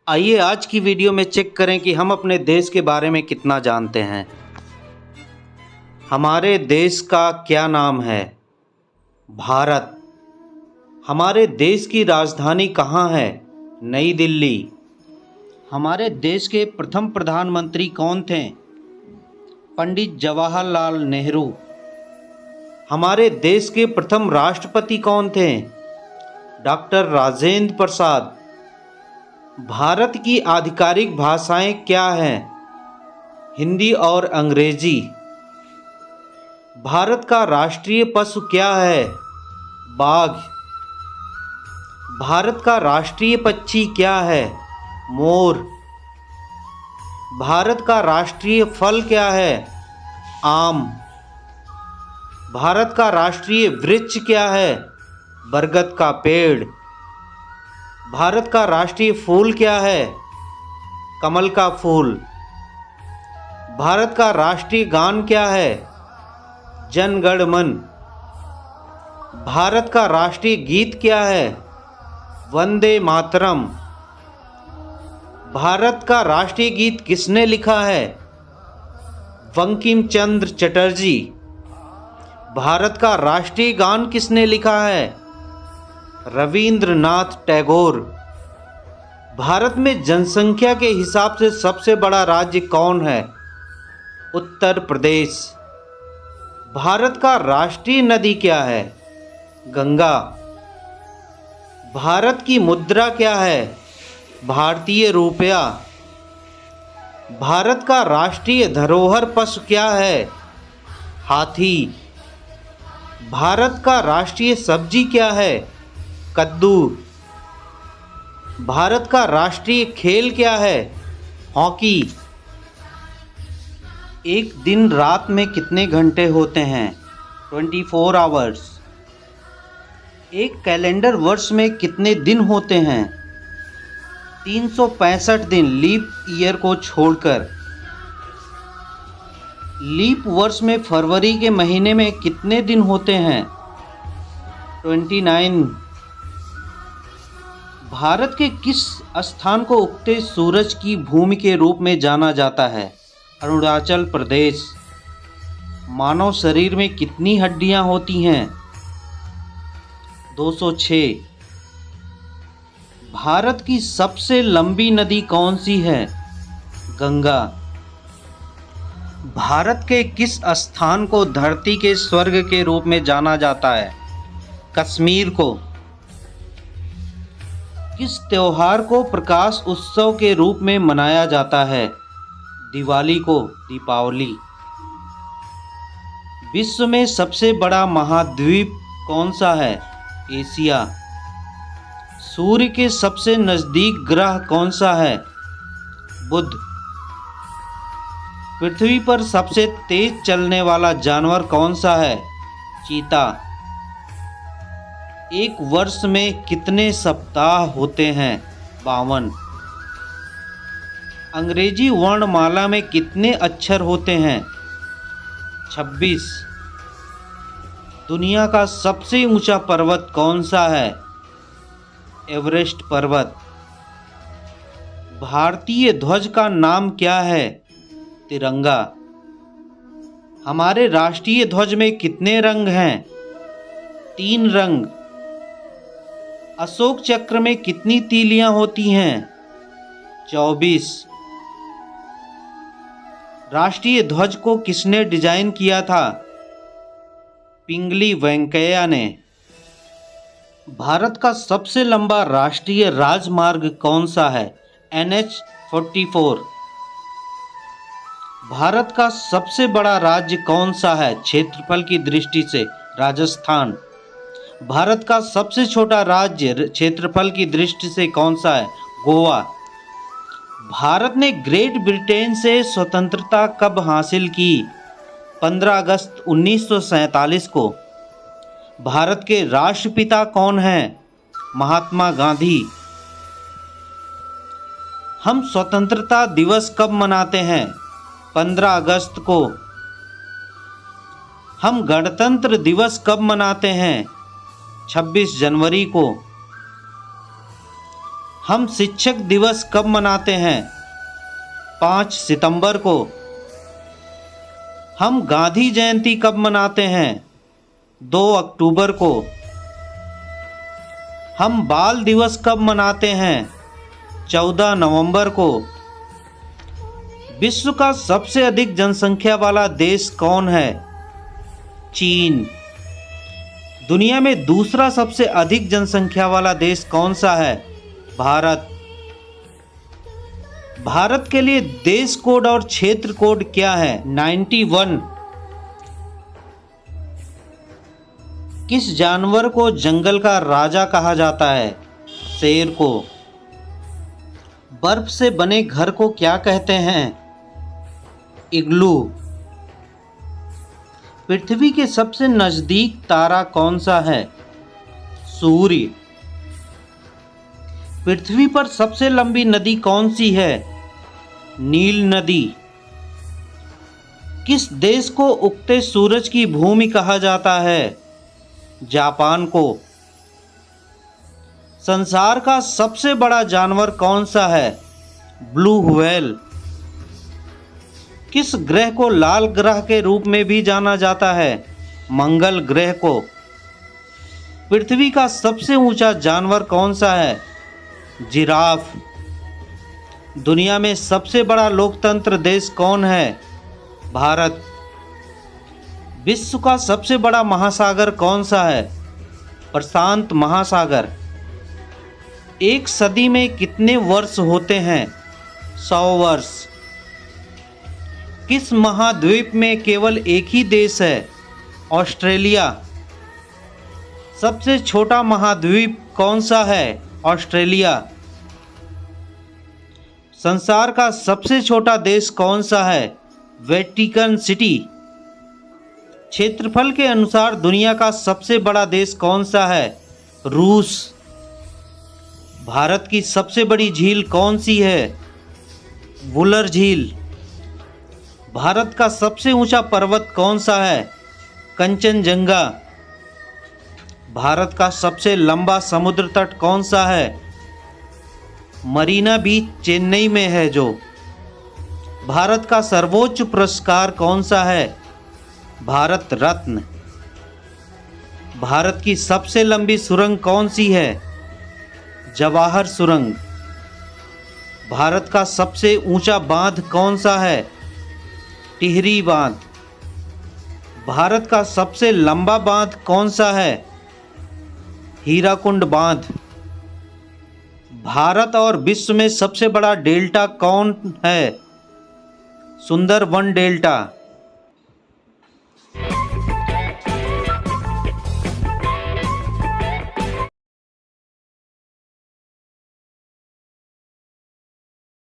आइए आज की वीडियो में चेक करें कि हम अपने देश के बारे में कितना जानते हैं। हमारे देश का क्या नाम है? भारत। हमारे देश की राजधानी कहाँ है? नई दिल्ली। हमारे देश के प्रथम प्रधानमंत्री कौन थे? पंडित जवाहरलाल नेहरू। हमारे देश के प्रथम राष्ट्रपति कौन थे? डॉक्टर राजेंद्र प्रसाद। भारत की आधिकारिक भाषाएं क्या हैं? हिंदी और अंग्रेजी। भारत का राष्ट्रीय पशु क्या है? बाघ। भारत का राष्ट्रीय पक्षी क्या है? मोर। भारत का राष्ट्रीय फल क्या है? आम। भारत का राष्ट्रीय वृक्ष क्या है? बरगद का पेड़। भारत का राष्ट्रीय फूल क्या है? कमल का फूल। भारत का राष्ट्रीय गान क्या है? जन गण मन। भारत का राष्ट्रीय गीत क्या है? वंदे मातरम। भारत का राष्ट्रीय गीत किसने लिखा है? बंकिम चंद्र चटर्जी। भारत का राष्ट्रीय गान किसने लिखा है? रविंद्रनाथ टैगोर। भारत में जनसंख्या के हिसाब से सबसे बड़ा राज्य कौन है? उत्तर प्रदेश। भारत का राष्ट्रीय नदी क्या है? गंगा। भारत की मुद्रा क्या है? भारतीय रुपया। भारत का राष्ट्रीय धरोहर पशु क्या है? हाथी। भारत का राष्ट्रीय सब्जी क्या है? कद्दू। भारत का राष्ट्रीय खेल क्या है? हॉकी। एक दिन रात में कितने घंटे होते हैं? 24 आवर्स। एक कैलेंडर वर्ष में कितने दिन होते हैं? 365 दिन लीप ईयर को छोड़कर। लीप वर्ष में फरवरी के महीने में कितने दिन होते हैं? 29। भारत के किस स्थान को उगते सूरज की भूमि के रूप में जाना जाता है? अरुणाचल प्रदेश। मानव शरीर में कितनी हड्डियां होती हैं? 206। भारत की सबसे लंबी नदी कौन सी है? गंगा। भारत के किस स्थान को धरती के स्वर्ग के रूप में जाना जाता है? कश्मीर को। किस त्योहार को प्रकाश उत्सव के रूप में मनाया जाता है? दिवाली को, दीपावली। विश्व में सबसे बड़ा महाद्वीप कौन सा है? एशिया। सूर्य के सबसे नजदीक ग्रह कौन सा है? बुध। पृथ्वी पर सबसे तेज चलने वाला जानवर कौन सा है? चीता। एक वर्ष में कितने सप्ताह होते हैं? 52। अंग्रेजी वर्णमाला में कितने अक्षर होते हैं? 26। दुनिया का सबसे ऊंचा पर्वत कौन सा है? एवरेस्ट पर्वत। भारतीय ध्वज का नाम क्या है? तिरंगा। हमारे राष्ट्रीय ध्वज में कितने रंग हैं? 3 रंग। अशोक चक्र में कितनी तीलियां होती हैं? 24। राष्ट्रीय ध्वज को किसने डिजाइन किया था? पिंगली वेंकैया ने। भारत का सबसे लंबा राष्ट्रीय राजमार्ग कौन सा है? NH 44। भारत का सबसे बड़ा राज्य कौन सा है क्षेत्रफल की दृष्टि से? राजस्थान। भारत का सबसे छोटा राज्य क्षेत्रफल की दृष्टि से कौन सा है? गोवा। भारत ने ग्रेट ब्रिटेन से स्वतंत्रता कब हासिल की? 15 अगस्त 1947 को। भारत के राष्ट्रपिता कौन हैं? महात्मा गांधी। हम स्वतंत्रता दिवस कब मनाते हैं? 15 अगस्त को। हम गणतंत्र दिवस कब मनाते हैं? 26 जनवरी को। हम शिक्षक दिवस कब मनाते हैं? 5 सितंबर को। हम गांधी जयंती कब मनाते हैं? 2 अक्टूबर को। हम बाल दिवस कब मनाते हैं? 14 नवंबर को। विश्व का सबसे अधिक जनसंख्या वाला देश कौन है? चीन। दुनिया में दूसरा सबसे अधिक जनसंख्या वाला देश कौन सा है? भारत। भारत के लिए देश कोड और क्षेत्र कोड क्या है? 91। किस जानवर को जंगल का राजा कहा जाता है? शेर को। बर्फ से बने घर को क्या कहते हैं? इग्लू। पृथ्वी के सबसे नजदीक तारा कौन सा है? सूर्य। पृथ्वी पर सबसे लंबी नदी कौन सी है? नील नदी। किस देश को उगते सूरज की भूमि कहा जाता है? जापान को। संसार का सबसे बड़ा जानवर कौन सा है? Blue whale. किस ग्रह को लाल ग्रह के रूप में भी जाना जाता है? मंगल ग्रह को। पृथ्वी का सबसे ऊंचा जानवर कौन सा है? जिराफ। दुनिया में सबसे बड़ा लोकतंत्र देश कौन है? भारत। विश्व का सबसे बड़ा महासागर कौन सा है? प्रशांत महासागर। एक सदी में कितने वर्ष होते हैं? 100 वर्ष। किस महाद्वीप में केवल एक ही देश है? ऑस्ट्रेलिया। सबसे छोटा महाद्वीप कौन सा है? ऑस्ट्रेलिया। संसार का सबसे छोटा देश कौन सा है? Vatican city. क्षेत्रफल के अनुसार दुनिया का सबसे बड़ा देश कौन सा है? रूस। भारत की सबसे बड़ी झील कौन सी है? वुलर झील। भारत का सबसे ऊंचा पर्वत कौन सा है? कंचनजंगा। भारत का सबसे लंबा समुद्र तट कौन सा है? मरीना बीच चेन्नई में है जो। भारत का सर्वोच्च पुरस्कार कौन सा है? भारत रत्न। भारत की सबसे लंबी सुरंग कौन सी है? जवाहर सुरंग। भारत का सबसे ऊंचा बांध कौन सा है? टिहरी बांध। भारत का सबसे लंबा बांध कौन सा है? हीराकुंड बांध। भारत और विश्व में सबसे बड़ा डेल्टा कौन है? सुंदरबन डेल्टा।